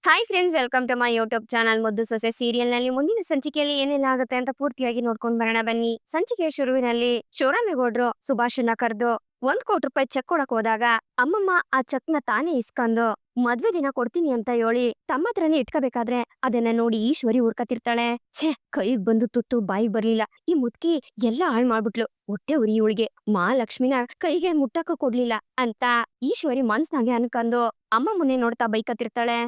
Hi friends, welcome to my YouTube channel Muddu Sose serial ನಲ್ಲಿ ಮುಂದಿನ ಸಂಚಿಕೆಯಲ್ಲಿ ಏನೆಲ್ಲ ಆಗುತ್ತೆ ಅಂತ ಪೂರ್ತಿಯಾಗಿ ನೋಡ್ಕೊಂಡ್ ಬರೋಣ ಬನ್ನಿ. ಸಂಚಿಕೆಯ ಶುರುವಿನಲ್ಲಿ ಶಿವರಾಮೇಗೌಡ್ರು ಸುಭಾಷನ್ನ ಕರೆದು 1 ಕೋಟಿ ರೂಪಾಯಿ ಚೆಕ್ ಕೊಡಕ್ ಹೋದಾಗ ಅಮ್ಮಮ್ಮ ಆ ಚೆಕ್ ನ ತಾನೇ ಇಸ್ಕೊಂಡು ಮದ್ವೆ ದಿನ ಕೊಡ್ತೀನಿ ಅಂತ ಹೇಳಿ ತಮ್ಮ ಹತ್ರನೇ ಇಟ್ಕೋಬೇಕಾದ್ರೆ ಅದನ್ನ ನೋಡಿ ಈಶ್ವರಿ ಉರ್ಕತಿರ್ತಾಳೆ. ಛೇ, ಕೈಗ್ ಬಂದು ತುತ್ತು ಬಾಯಿಗೆ ಬರ್ಲಿಲ್ಲ, ಈ ಮುದ್ಕಿ ಎಲ್ಲ ಹಾಳ್ ಮಾಡ್ಬಿಟ್ಲು, ಹೊಟ್ಟೆ ಉರಿ ಇವಳಿಗೆ, ಮಹಾಲಕ್ಷ್ಮಿನ ಕೈಗೆ ಮುಟ್ಟಕ್ಕೂ ಕೊಡ್ಲಿಲ್ಲ ಅಂತ ಈಶ್ವರಿ ಮನ್ಸ್ನಾಗೆ ಅನ್ಕೊಂಡು ಅಮ್ಮ ಮುನ್ನೆ ನೋಡ್ತಾ ಬೈಕತ್ತಿರ್ತಾಳೆ.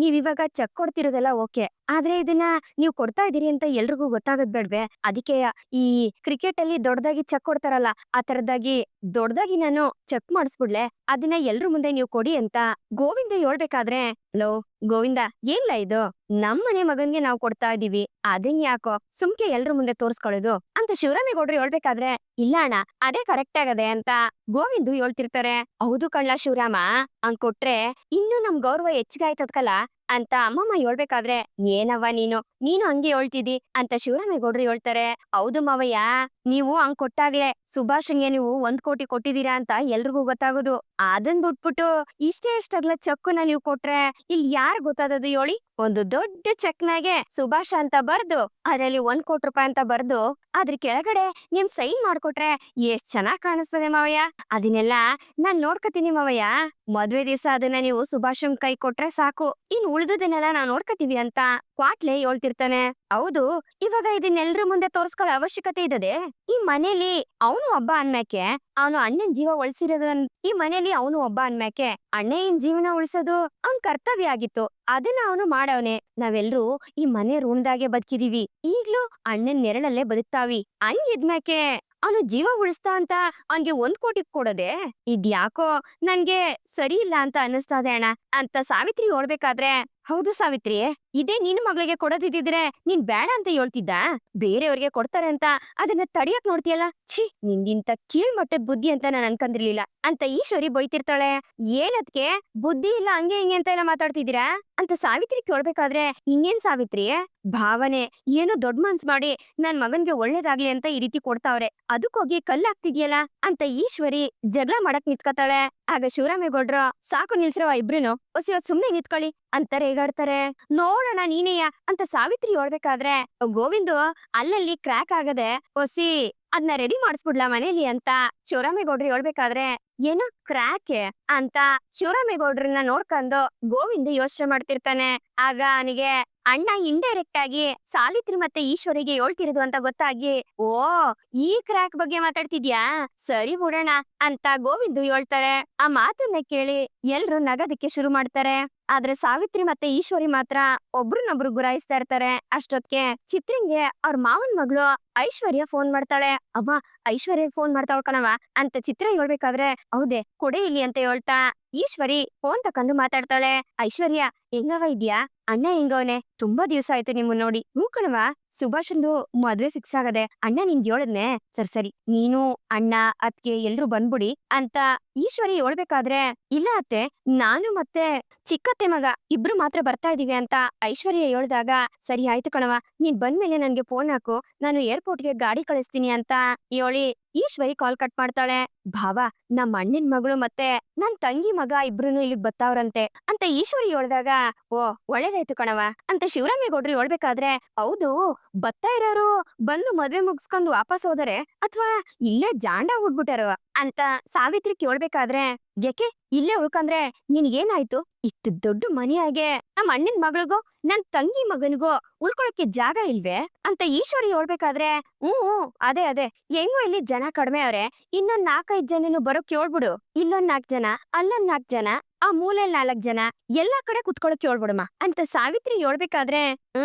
ನೀವ್ ಇವಾಗ ಚೆಕ್ ಕೊಡ್ತಿರೋದೆಲ್ಲ ಓಕೆ, ಆದ್ರೆ ಇದನ್ನ ನೀವ್ ಕೊಡ್ತಾ ಇದೀರಿ ಅಂತ ಎಲ್ರಿಗೂ ಗೊತ್ತಾಗದ್ ಬೇಡ್ವೆ? ಅದಕ್ಕೆ ಈ ಕ್ರಿಕೆಟ್ ಅಲ್ಲಿ ದೊಡ್ಡದಾಗಿ ಚೆಕ್ ಕೊಡ್ತಾರಲ್ಲ, ಆ ತರದ್ದಾಗಿ ದೊಡ್ಡದಾಗಿ ನಾನು ಚೆಕ್ ಮಾಡಿಸ್ಬಿಡ್ಲೆ, ಅದನ್ನ ಎಲ್ರ ಮುಂದೆ ನೀವು ಕೊಡಿ ಅಂತ ಗೋವಿಂದ ಹೇಳ್ಬೇಕಾದ್ರೆ, ಲೋ ಗೋವಿಂದ, ಏನ್ಲ ಇದು, ನಮ್ಮನೆ ಮಗನ್ಗೆ ನಾವ್ ಕೊಡ್ತಾ ಇದೀವಿ, ಅದನ್ ಯಾಕೋ ಸುಮ್ಕೆ ಎಲ್ರ ಮುಂದೆ ತೋರ್ಸ್ಕೊಳ್ಳೋದು ಅಂತ ಶಿವರಾಮೇಗೌಡ್ರು ಹೇಳ್ಬೇಕಾದ್ರೆ, ಇಲ್ಲ ಅಣ್ಣ, ಅದೇ ಕರೆಕ್ಟ್ ಆಗದೆ ಅಂತ ಗೋವಿಂದು ಹೇಳ್ತಿರ್ತಾರೆ. ಹೌದು ಕಳ್ಳ ಶಿವರಾಮ, ಹಂಗ್ ಕೊಟ್ರೆ ಇನ್ನು ನಮ್ ಗೌರವ ಹೆಚ್ಚಿಗಾಯ್ತದ್ಕಲ್ಲ ಅಂತ ಅಮ್ಮಮ್ಮ ಹೇಳ್ಬೇಕಾದ್ರೆ, ಏನವ್ವ ನೀನು ಹಂಗೆ ಹೇಳ್ತಿದಿ ಅಂತ ಶಿವರಾಮೇಗೌಡ್ರು ಹೇಳ್ತಾರೆ. ಹೌದು ಮಾವಯ್ಯ, ನೀವು ಹಂಗ್ ಕೊಟ್ಟಾಗ್ಲೆ ಸುಭಾಷನ್ಗೆ ನೀವು 1 ಕೋಟಿ ಕೊಟ್ಟಿದೀರಾ ಅಂತ ಎಲ್ರಿಗೂ ಗೊತ್ತಾಗೋದು. ಅದನ್ ಬಿಟ್ಬಿಟ್ಟು ಇಷ್ಟೇ ಅಗ್ಲ ಚೆಕ್ನ ನೀವು ಕೊಟ್ರೆ ಇಲ್ಲಿ ಯಾರ್ ಗೊತ್ತಾದದು ಹೇಳಿ? ಒಂದು ದೊಡ್ಡ ಚೆಕ್ನಾಗೆ ಸುಭಾಷ ಅಂತ ಬರ್ದು ಅದ್ರಲ್ಲಿ 1 ಕೋಟಿ ರೂಪಾಯಿ ಅಂತ ಬರ್ದು ಅದ್ರ ಕೆಳಗಡೆ ನಿಮ್ ಸೈನ್ ಮಾಡ್ಕೊಟ್ರೆ ಎಷ್ಟ್ ಚೆನ್ನಾಗ್ ಕಾಣಿಸ್ತದೆ ಮಾವಯ್ಯ. ಅದನ್ನೆಲ್ಲ ನಾನ್ ನೋಡ್ಕತೀನಿ ಮಾವಯ್ಯ, ಮದ್ವೆ ದಿವಸ ಅದನ್ನ ನೀವು ಸುಭಾಷನ್ ಕೈ ಕೊಟ್ರೆ ಸಾಕು, ಇನ್ ಉಳ್ದದನ್ನೆಲ್ಲ ನಾವ್ ನೋಡ್ಕತೀವಿ ಅಂತ ಕ್ವಾಟ್ಲೆ ಹೇಳ್ತಿರ್ತಾನೆ. ಹೌದು, ಇವಾಗ ಇದನ್ನೆಲ್ರ ಮುಂದೆ ತೋರ್ಸ್ಕೊಳ್ಳೋ ಅವಶ್ಯಕತೆ ಇದ್ದದೆ? ಈ ಮನೇಲಿ ಅವನು ಒಬ್ಬ ಅನ್ಮ್ಯಾಕೆ ಅವನು ಅಣ್ಣನ್ ಜೀವ ಉಳಿಸಿರೋದು, ಈ ಮನೇಲಿ ಅವನು ಒಬ್ಬ ಅನ್ಮ್ಯಾಕೆ ಅಣ್ಣಯ್ಯನ್ ಜೀವನ ಉಳಿಸೋದು ಅವ್ನ್ ಕರ್ತವ್ಯ ಆಗಿತ್ತು, ಅದನ್ನ ಅವನು ಮಾಡವನೆ. ನಾವೆಲ್ರೂ ಈ ಮನೆ ಋಣದಾಗೆ ಬದುಕಿದೀವಿ, ಈಗ್ಲೂ ಅಣ್ಣನ್ ನೆರಳಲ್ಲೇ ಬದುಕ್ತಾವಿ, ಹಂಗಿದ್ಮ್ಯಾಕೆ ಅವನು ಜೀವ ಉಳಿಸ್ತಾ ಅಂತ ಅವನ್ಗೆ 1 ಕೋಟಿ ಕೊಡೋದೆ ಇದ್ಯಾಕೋ ನನ್ಗೆ ಸರಿ ಇಲ್ಲ ಅಂತ ಅನ್ನಿಸ್ತದೆ ಅಣ್ಣ ಅಂತ ಸಾವಿತ್ರಿ ಹೇಳ್ಬೇಕಾದ್ರೆ, ಹೌದು ಸಾವಿತ್ರಿ, ಇದೇ ನಿನ್ ಮಗಳಿಗೆ ಕೊಡೋದಿದ್ರೆ ನೀನ್ ಬೇಡ ಅಂತ ಹೇಳ್ತಿದ್ದ, ಬೇರೆಯವ್ರಿಗೆ ಕೊಡ್ತಾರೆ ಅಂತ ಅದನ್ನ ತಡಿಯಕ್ ನೋಡ್ತೀಯಲ್ಲ, ಛೀ, ನಿಂದಿಂತ ಕೀಳ್ಮಟ್ಟದ ಬುದ್ಧಿ ಅಂತ ನಾನ್ ಅನ್ಕಂದಿರ್ಲಿಲ್ಲ ಅಂತ ಈಶ್ವರಿ ಬೈತಿರ್ತಾಳೆ. ಏನದ್ಕೆ ಬುದ್ಧಿ ಇಲ್ಲ ಹಂಗೆ ಹಿಂಗೆ ಅಂತ ಎಲ್ಲ ಮಾತಾಡ್ತಿದ್ದೀರಾ ಅಂತ ಸಾವಿತ್ರಿ ಕೇಳ್ಬೇಕಾದ್ರೆ, ಇನ್ನೇನ್ ಸಾವಿತ್ರಿ, ಭಾವನೆ ಏನೋ ದೊಡ್ಡ ಮನ್ಸ್ ಮಾಡಿ ನನ್ ಮಗನ್ಗೆ ಒಳ್ಳೇದಾಗ್ಲಿ ಅಂತ ಈ ರೀತಿ ಕೊಡ್ತಾವ್ರೆ, ಅದಕ್ಕೋಗಿ ಕಲ್ಲಾಗ್ತಿದ್ಯಲ್ಲ ಅಂತ ಈಶ್ವರಿ ಜಗಳ ಮಾಡಕ್ ನಿತ್ಕತಾಳೆ. ಆಗ ಶಿವರಾಮೇಗೌಡ್ರು, ಸಾಕು ನಿಲ್ಸ್ರವ ಇಬ್ರುನು, ಹೊಸಿವತ್ ಸುಮ್ನೆ ನಿಂತ್ಕೊಳ್ಳಿ ಅಂತ ರೇಗಾಡ್ತಾರೆ. ನೋಡೋಣ ನೀನೇಯ ಅಂತ ಸಾವಿತ್ರಿ ಹೇಳ್ಬೇಕಾದ್ರೆ, ಗೋವಿಂದು ಅಲ್ಲಲ್ಲಿ ಕ್ರ್ಯಾಕ್ ಆಗದೆ ಹೊಸಿ ಅದ್ನ ರೆಡಿ ಮಾಡಿಸ್ಬಿಡ್ಲಾ ಮನೇಲಿ ಅಂತ ಶಿವರಾಮೇಗೌಡ್ರು ಹೇಳ್ಬೇಕಾದ್ರೆ, ಏನು ಕ್ರ್ಯಾಕೆ ಅಂತ ಶಿವರಾಮೇಗೌಡ್ರನ್ನ ನೋಡ್ಕೊಂಡು ಗೋವಿಂದ ಯೋಚನೆ ಮಾಡ್ತಿರ್ತಾನೆ. ಆಗ ಅವನಿಗೆ ಅಣ್ಣ ಇಂಡೈರೆಕ್ಟ್ ಆಗಿ ಸಾವಿತ್ರಿ ಮತ್ತೆ ಈಶ್ವರಿಗೆ ಹೇಳ್ತಿರೋದು ಅಂತ ಗೊತ್ತಾಗಿ, ಓ, ಈ ಕ್ರ್ಯಾಕ್ ಬಗ್ಗೆ ಮಾತಾಡ್ತಿದ್ಯಾ, ಸರಿ ಬಿಡೋಣ ಅಂತ ಗೋವಿಂದು ಹೇಳ್ತಾರೆ. ಆ ಮಾತನ್ನ ಕೇಳಿ ಎಲ್ರು ನಗದಕ್ಕೆ ಶುರು ಮಾಡ್ತಾರೆ. ಆದ್ರೆ ಸಾವಿತ್ರಿ ಮತ್ತೆ ಈಶ್ವರಿ ಮಾತ್ರ ಒಬ್ರನ್ನೊಬ್ರು ಗುರಾಯಿಸ್ತಾ ಇರ್ತಾರೆ. ಅಷ್ಟೊತ್ಗೆ ಚಿತ್ರಿಂಗೆ ಅವ್ರ ಮಾವನ್ ಮಗಳು ಐಶ್ವರ್ಯ ಫೋನ್ ಮಾಡ್ತಾಳೆ. ಅಮ್ಮ, ಐಶ್ವರ್ಯ ಫೋನ್ ಮಾಡ್ತಾವ್ ಕಣವ ಅಂತ ಚಿತ್ರ ಹೇಳ್ಬೇಕಾದ್ರೆ, ಹೌದೇ ಕೊಡೆ ಇಲ್ಲಿ ಅಂತ ಹೇಳ್ತಾ ಈಶ್ವರಿ ಫೋನ್ ತಕೊಂಡು ಮಾತಾಡ್ತಾಳೆ. ಐಶ್ವರ್ಯ, ಹೆಂಗವ ಇದ್ಯಾ, ಅಣ್ಣ ಹೆಂಗವನೆ, ತುಂಬಾ ದಿವಸ ಆಯ್ತು ನಿಮ್ಮನ್ ನೋಡಿ. ಹೂ ಕಣವ, ಸುಭಾಷಂದು ಮದ್ವೆ ಫಿಕ್ಸ್ ಆಗದೆ, ಅಣ್ಣ ನಿಂಗ್ ಹೇಳದ್ನೆ, ಸರಿ ನೀನು ಅಣ್ಣ ಅತ್ಗೆ ಎಲ್ರು ಬಂದ್ಬಿಡಿ ಅಂತ ಈಶ್ವರಿ ಹೇಳ್ಬೇಕಾದ್ರೆ, ಇಲ್ಲ ಅತ್ತೆ, ನಾನು ಮತ್ತೆ ಚಿಕ್ಕತ್ತೆ ಮಗ ಇಬ್ರು ಮಾತ್ರ ಬರ್ತಾ ಇದೀವಿ ಅಂತ ಐಶ್ವರ್ಯ ಹೇಳ್ದಾಗ, ಸರಿ ಆಯ್ತು ಕಣವ, ನೀನ್ ಬಂದ್ಮೇಲೆ ನನ್ಗೆ ಫೋನ್ ಹಾಕು, ನಾನು ಏರ್ಪೋರ್ಟ್ಗೆ ಗಾಡಿ ಕಳಿಸ್ತೀನಿ ಅಂತ ಹೇಳಿ ಈಶ್ವರಿ ಕಾಲ್ ಕಟ್ ಮಾಡ್ತಾಳೆ. ಭಾವ, ನಮ್ಮ ಅಣ್ಣನ್ ಮಗಳು ಮತ್ತೆ ನನ್ ತಂಗಿ ಮಗ ಇಬ್ರುನು ಇಲ್ಲಿ ಬತ್ತಾವ್ರಂತೆ ಅಂತ ಈಶ್ವರಿ ಹೇಳ್ದಾಗ, ಓ, ಒಳ್ಳೇದಾಯ್ತು ಕಣವ ಅಂತ ಶಿವರಾಮೇಗೌಡ್ರು ಹೇಳ್ಬೇಕಾದ್ರೆ, ಹೌದು, ಬತ್ತಾ ಇರೋರು ಬಂದು ಮದ್ವೆ ಮುಗಿಸ್ಕೊಂಡು ವಾಪಸ್ ಹೋದರೆ ಅಥವಾ ಇಲ್ಲೇ ಜಾಂಡ ಉಡ್ಬಿಟ್ಟಾರ ಅಂತ ಸಾವಿತ್ರಿ ಕೇಳ್ಬೇಕಾದ್ರೆ, ಯಾಕೆ ಇಲ್ಲೇ ಉಳ್ಕಂದ್ರೆ ನಿನ್ಗೇನಾಯ್ತು, ಇಷ್ಟು ದೊಡ್ಡ ಮನೆಯಾಗೆ ನಮ್ಮ ಅಣ್ಣನ್ ಮಗಳಿಗೋ ನನ್ ತಂಗಿ ಮಗನಿಗೋ ಉಳ್ಕೊಳಕ್ಕೆ ಜಾಗ ಇಲ್ವೇ ಅಂತ ಈಶ್ವರಿ ಹೇಳ್ಬೇಕಾದ್ರೆ, ಅದೇ ಹೆಂಗೋ ಇಲ್ಲಿ ಜನ ಕಡಿಮೆ ಅವ್ರೆ, ಇನ್ನೊಂದ್ 4-5 ಜನನು ಬರೋಕ್ ಹೇಳ್ಬಿಡು, ಇಲ್ಲೊಂದ್ 4 ಜನ, ಅಲ್ಲೊಂದ್ 4 ಜನ, ಆ ಮೂಲೆಲ್ 4 ಜನ, ಎಲ್ಲಾ ಕಡೆ ಕುತ್ಕೊಳಕ್ ಹೇಳ್ಬಿಡಮ್ಮ ಅಂತ ಸಾವಿತ್ರಿ ಹೇಳ್ಬೇಕಾದ್ರೆ,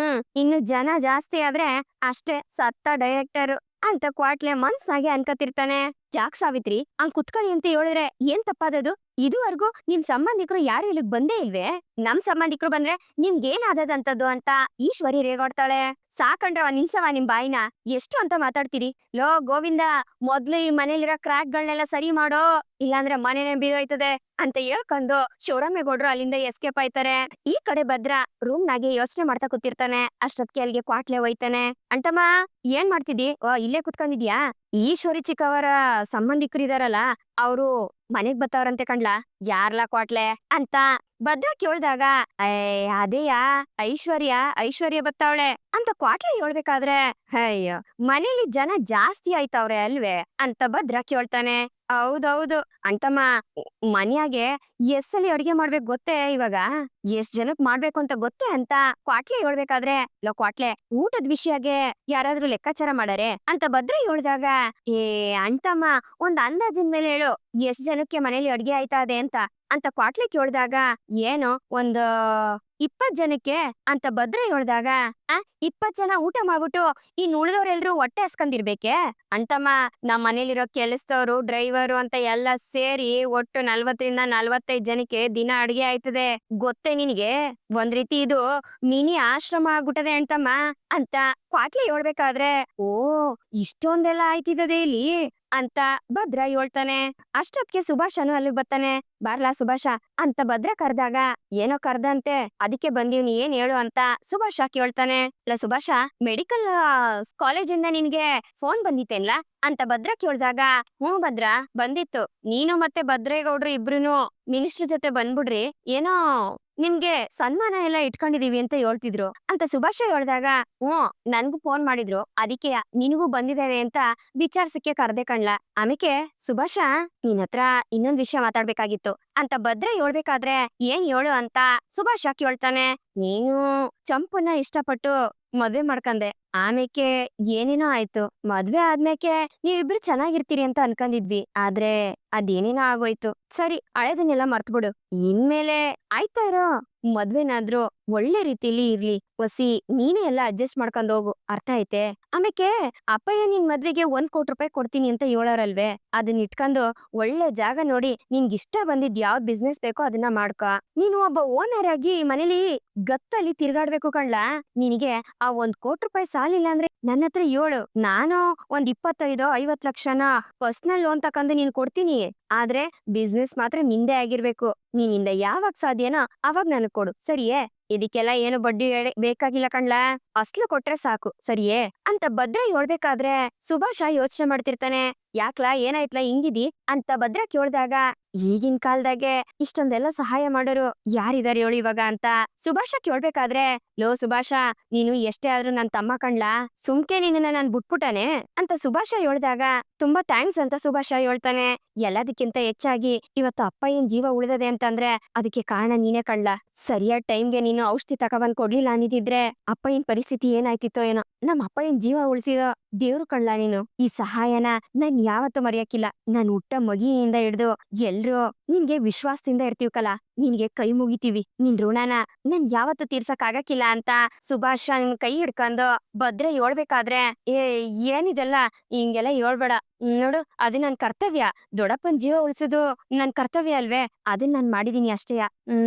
ಇನ್ನು ಜನ ಜಾಸ್ತಿ ಆದ್ರೆ ಅಷ್ಟೇ ಸತ್ತ ಡೈರೆಕ್ಟರ್ ಅಂತ ಕ್ವಾಟ್ಲೆ ಮನ್ಸ್ನಾಗೆ ಅನ್ಕತಿರ್ತಾನೆ. ಯಾಕ್ ಸಾವಿತ್ರಿ ಹಂಗ್ ಕುತ್ಕೊಳ್ಳಿ ಅಂತ ಹೇಳಿದ್ರೆ ಏನ್ ತಪ್ಪಾದದು? ಇದುವರೆಗೂ ನಿಮ್ ಸಂಬಂಧಿಕರು ಯಾರು ಇಲ್ಲಿಗ್ ಬಂದೇ ಇಲ್ವೇ? ನಮ್ ಸಂಬಂಧಿಕರು ಬಂದ್ರೆ ನಿಮ್ಗೇನಾದದಂತದ್ದು ಅಂತ ಈಶ್ವರಿ ರೇಗಾಡ್ತಾಳೆ. ಸಾಕಂಡ್ರವ, ನಿಲ್ಸವ ನಿಮ್ ಬಾಯಿನ, ಎಷ್ಟು ಅಂತ ಮಾತಾಡ್ತೀರಿ? ಲೋ ಗೋವಿಂದ, ಮೊದ್ಲು ಈ ಮನೇಲಿರೋ ಕ್ರ್ಯಾಕ್ಗಳನ್ನೆಲ್ಲ ಸರಿ ಮಾಡೋ, ಇಲ್ಲಾಂದ್ರೆ ಮನೆನೇ ಬೀದೋಯ್ತದೆ ಅಂತ ಹೇಳ್ಕೊಂಡು ಶಿವರಾಮೇಗೌಡ್ರು ಅಲ್ಲಿಂದ ಎಸ್ಕೇಪ್ ಆಯ್ತಾರೆ. ಈ ಕಡೆ ಭದ್ರ ರೂಮ್ನಾಗೆ ಯೋಚನೆ ಮಾಡ್ತಾ ಕೂತಿರ್ತಾನೆ. ಅಷ್ಟೊತ್ಗೆ ಅಲ್ಲಿಗೆ ಕ್ವಾಟ್ಲೆ ಹೋಯ್ತಾನೆ. ಅಂಟಮ್ಮ, ಏನ್ ಮಾಡ್ತಿದ್ದಿ? ಇಲ್ಲೇ ಕುತ್ಕೊಂಡಿದ್ಯಾ? ಈಶ್ವರಿ ಚಿಕ್ಕವರ ಸಂಬಂಧಿಕರಿದಾರಲ್ಲ, ಅವ್ರು ಮನೆಗ್ ಬತ್ತವ್ರಂತೆ ಕಣ್ಲಾ. ಯಾರ್ಲಾ ಕ್ವಾಟ್ಲೆ ಅಂತ ಭದ್ರ ಕೇಳ್ದಾಗ, ಅದೇಯಾ ಐಶ್ವರ್ಯ ಐಶ್ವರ್ಯ ಬತ್ತಾವಳೆ ಅಂತ ಕ್ವಾಟ್ಲೆ ಹೇಳ್ಬೇಕಾದ್ರೆ, ಅಯ್ಯೋ ಮನೇಲಿ ಜನ ಜಾಸ್ತಿ ಆಯ್ತವ್ರೆ ಅಲ್ವೇ ಅಂತ ಭದ್ರ ಕೇಳ್ತಾನೆ. ಹೌದೌದು ಅಂತಮ್ಮ, ಮನ್ಯಾಗೆ ಎಷ್ಟ್ಸಲಿ ಅಡ್ಗೆ ಮಾಡ್ಬೇಕು ಗೊತ್ತೇ ಇವಾಗ? ಎಷ್ಟ್ ಜನಕ್ ಮಾಡ್ಬೇಕು ಅಂತ ಗೊತ್ತೇ ಅಂತ ಕ್ವಾಟ್ಲೆ ಹೇಳ್ಬೇಕಾದ್ರೆ, ಲೋ ಕ್ವಾಟ್ಲೆ ಊಟದ ವಿಷಯಗೆ ಯಾರಾದ್ರೂ ಲೆಕ್ಕಾಚಾರ ಮಾಡಾರೆ ಅಂತ ಭದ್ರ ಹೇಳ್ದಾಗ, ಏ ಅಂತಮ್ಮ ಒಂದ್ ಅಂದಾಜಿನ ಮೇಲೆ ಹೇಳು, ಎಷ್ಟ್ ಜನಕ್ಕೆ ಮನೇಲಿ ಅಡ್ಗೆ ಆಯ್ತಾ ಇದೆ ಅಂತ ಕ್ವಾಟ್ಲೆ ಕೇಳ್ದಾಗ, ಏನೋ ಒಂದ್ 20 ಜನಕ್ಕೆ ಅಂತ ಭದ್ರ ಹೇಳ್ದಾಗ, ಆ 20 ಜನ ಊಟ ಮಾಡ್ಬಿಟ್ಟು ಇನ್ ಉಳ್ದವ್ರೆಲ್ರೂ ಹೊಟ್ಟೆ ಹಸ್ಕೊಂಡಿರ್ಬೇಕೆ ಅಂತಮ್ಮ. ನಮ್ ಮನೇಲಿರೋ ಕೆಲ್ಸದವ್ರು ಡ್ರೈವರು ಅಂತ ಎಲ್ಲ ಸೇರಿ ಒಟ್ಟು 40ರಿಂದ 45 ಜನಕ್ಕೆ ದಿನ ಅಡ್ಗೆ ಆಯ್ತದೆ ಗೊತ್ತೇ ನಿನಗೆ. ಒಂದ್ ರೀತಿ ಇದು ಮಿನಿ ಆಶ್ರಮ ಆಗ್ಬಿಟ್ಟದೆ ಅಂತಮ್ಮ ಅಂತ ಕ್ವಾಟ್ಲೆ ಹೇಳ್ಬೇಕಾದ್ರೆ, ಓ ಇಷ್ಟೊಂದೆಲ್ಲ ಆಯ್ತಿದದೆ ಇಲ್ಲಿ ಅಂತ ಭದ್ರ ಹೇಳ್ತಾನೆ. ಅಷ್ಟೊತ್ಗೆ ಸುಭಾಷನು ಅಲ್ಲಿಗ್ ಬರ್ತಾನೆ. ಬಾರ್ಲಾ ಸುಭಾಷ ಅಂತ ಭದ್ರ ಕರ್ದಾಗ, ಏನೋ ಕರ್ದಂತೆ ಅದಕ್ಕೆ ಬಂದೀವ್ನಿ, ಏನ್ ಹೇಳು ಅಂತ ಸುಭಾಷ ಕೇಳ್ತಾನೆ. ಇಲ್ಲ ಸುಭಾಷ, ಮೆಡಿಕಲ್ ಕಾಲೇಜಿಂದ ನಿನ್ಗೆ ಫೋನ್ ಬಂದಿತ್ತೇನ್ಲಾ ಅಂತ ಭದ್ರ ಕೇಳ್ದಾಗ, ಹ್ಞೂ ಭದ್ರ ಬಂದಿತ್ತು, ನೀನು ಮತ್ತೆ ಭದ್ರೇಗೌಡ್ರು ಇಬ್ರುನು ಮಿನಿಸ್ಟರ್ ಜೊತೆ ಬಂದ್ಬಿಡ್ರಿ, ಏನೋ ನಿಮ್ಗೆ ಸನ್ಮಾನ ಎಲ್ಲ ಇಟ್ಕೊಂಡಿದೀವಿ ಅಂತ ಹೇಳ್ತಿದ್ರು ಅಂತ ಸುಭಾಷ ಹೇಳ್ದಾಗ, ಹ್ಞೂ ನನ್ಗೂ ಫೋನ್ ಮಾಡಿದ್ರು, ಅದಕ್ಕೆ ನಿನಗೂ ಬಂದಿದ್ದಾರೆ ಅಂತ ವಿಚಾರ್ಸಕ್ಕೆ ಕರ್ದೆ ಕಣ್ಲಾ. ಆಮೇಲೆ ಸುಭಾಷ, ನಿನ್ ಹತ್ರ ಇನ್ನೊಂದ್ ವಿಷಯ ಮಾತಾಡ್ಬೇಕಾಗಿತ್ತು ಅಂತ ಭದ್ರ ಹೇಳ್ಬೇಕಾದ್ರೆ, ಏನ್ ಹೇಳು ಅಂತ ಸುಭಾಷ ಕೇಳ್ತಾನೆ. ನೀನು ಚಂಪುನ ಇಷ್ಟಪಟ್ಟು ಮದ್ವೆ ಮಾಡ್ಕಂದೆ, ಆಮೇಕೆ ಏನೇನೋ ಆಯ್ತು. ಮದ್ವೆ ಆದ್ಮೇಕೆ ನೀವಿಬ್ರು ಚೆನ್ನಾಗಿರ್ತೀರಿ ಅಂತ ಅನ್ಕೊಂಡಿದ್ವಿ, ಆದ್ರೆ ಅದೇನೇನೋ ಆಗೋಯ್ತು. ಸರಿ, ಹಳೇದನ್ನೆಲ್ಲ ಮರ್ತ್ಬಿಡು. ಇನ್ಮೇಲೆ ಆಯ್ತಾ ಇರೋ ಮದ್ವೆನಾದ್ರೂ ಒಳ್ಳೆ ರೀತಿಲಿ ಇರ್ಲಿ. ಒಸಿ ನೀನೇ ಎಲ್ಲ ಅಡ್ಜಸ್ಟ್ ಮಾಡ್ಕೊಂಡ್ ಹೋಗು, ಅರ್ಥ ಐತೆ? ಆಮೇಕೆ ಅಪ್ಪಯ್ಯ ನಿನ್ ಮದ್ವೆಗೆ 1 ಕೋಟಿ ರೂಪಾಯಿ ಕೊಡ್ತೀನಿ ಅಂತ ಹೇಳೋರಲ್ವೇ, ಅದನ್ನ ಇಟ್ಕೊಂಡು ಒಳ್ಳೆ ಜಾಗ ನೋಡಿ ನಿನ್ಗಿಷ್ಟ ಬಂದಿದ್ ಯಾವ್ದ್ ಬಿಸ್ನೆಸ್ ಬೇಕೋ ಅದನ್ನ ಮಾಡ್ಕೊ. ನೀನು ಒಬ್ಬ ಓನರ್ ಆಗಿ ಮನೇಲಿ ಗತ್ತಲ್ಲಿ ತಿರ್ಗಾಡ್ಬೇಕು ಕಣ್ಲಾ. ನಿನಗೆ ಆ 1 ಕೋಟಿ ರೂಪಾಯಿ ಸಾಲಿಲ್ಲ ಅಂದ್ರೆ ನನ್ನ ಹತ್ರ ಹೇಳು, ನಾನು ಒಂದ್ 25-50 ಲಕ್ಷನ ಪರ್ಸನಲ್ ಲೋನ್ ತಕೊಂಡು ನೀನ್ ಕೊಡ್ತೀನಿ. ಆದ್ರೆ ಬಿಸ್ನೆಸ್ ಮಾತ್ರ ನಿಂದೆ ಆಗಿರ್ಬೇಕು. ನೀನಿಂದ ಯಾವಾಗ ಸಾಧ್ಯನೋ ಅವಾಗ ನನಗ್ ಕೊಡು, ಸರಿಯೇ? ಇದಕ್ಕೆಲ್ಲ ಏನು ಬಡ್ಡಿ ಬೇಕಾಗಿಲ್ಲ ಕಣ್ಲಾ, ಅಸ್ಲು ಕೊಟ್ರೆ ಸಾಕು, ಸರಿಯೇ ಅಂತ ಭದ್ರ ಹೇಳ್ಬೇಕಾದ್ರೆ ಸುಭಾಷ ಯೋಚನೆ ಮಾಡ್ತಿರ್ತಾನೆ. ಯಾಕ್ಲಾ ಏನಾಯ್ತ್ಲಾ ಹಿಂಗಿದಿ ಅಂತ ಭದ್ರ ಕೇಳ್ದಾಗ, ಈಗಿನ ಕಾಲದಾಗೆ ಇಷ್ಟೊಂದೆಲ್ಲ ಸಹಾಯ ಮಾಡೋರು ಯಾರಿದಾರೆ ಹೇಳು ಇವಾಗ ಅಂತ ಸುಭಾಷ ಕೇಳ್ಬೇಕಾದ್ರೆ, ಲೋ ಸುಭಾಷ, ನೀನು ಎಷ್ಟೇ ಆದ್ರೂ ನನ್ ತಮ್ಮ ಕಣ್ಲಾ, ಸುಮ್ಕೆ ನಿನ್ನ ನಾನ್ ಬಿಟ್ಬಿಟ್ಟಾನೆ ಅಂತ ಸುಭಾಷ ಹೇಳ್ದಾಗ, ತುಂಬಾ ಥ್ಯಾಂಕ್ಸ್ ಅಂತ ಸುಭಾಷ ಹೇಳ್ತಾನೆ. ಎಲ್ಲದಕ್ಕಿಂತ ಹೆಚ್ಚಾಗಿ ಇವತ್ತು ಅಪ್ಪಯ್ಯನ್ ಜೀವ ಉಳಿದದೆ ಅಂತಂದ್ರೆ ಅದಕ್ಕೆ ಕಾರಣ ನೀನೇ ಕಣ್ಲಾ. ಸರಿಯಾದ ಟೈಮ್ಗೆ ನೀನು ಔಷಧಿ ತಗೊಬಂದ್ ಕೊಡ್ಲಿಲ್ಲ ಅನ್ನಿದ್ರೆ ಅಪ್ಪಯ್ಯನ್ ಪರಿಸ್ಥಿತಿ ಏನಾಯ್ತಿತ್ತೋ ಏನೋ. ನಮ್ಮ ಅಪ್ಪಯ್ಯನ್ ಜೀವ ಉಳಿಸಿದ ದೇವ್ರು ಕಣ್ಲಾ ನೀನು. ಈ ಸಹಾಯನ ನಾನ್ ಯಾವತ್ತೂ ಮರೆಯಕ್ಕಿಲ್ಲ. ನಾನ್ ಹುಟ್ಟ ಮಗಿಯಿಂದ ಹಿಡ್ದು ಎಲ್ರೂ ನಿನ್ಗೆ ವಿಶ್ವಾಸದಿಂದ ಇರ್ತೀವಿ ಕಲಾ, ನಿನ್ಗೆ ಕೈ ಮುಗಿತೀವಿ, ನಿನ್ ಋಣನ ನಾನ್ ಯಾವತ್ತೂ ತೀರ್ಸಕ್ ಆಗಕ್ಕಿಲ್ಲ ಅಂತ ಸುಭಾಷ ನಿನ್ ಕೈ ಹಿಡ್ಕೊಂಡು ಭದ್ರ ಹೇಳ್ಬೇಕಾದ್ರೆ, ಏನಿದೆಲ್ಲ ಹಿಂಗೆಲ್ಲ ಹೇಳ್ಬೇಡ ನೋಡು, ಅದು ನನ್ ಕರ್ತವ್ಯ. ದೊಡ್ಡಪ್ಪನ್ ಜೀವ ಉಳಿಸೋದು ನನ್ ಕರ್ತವ್ಯ ಅಲ್ವೇ, ಅದನ್ನ ನಾನ್ ಮಾಡಿದೀನಿ ಅಷ್ಟೇಯ.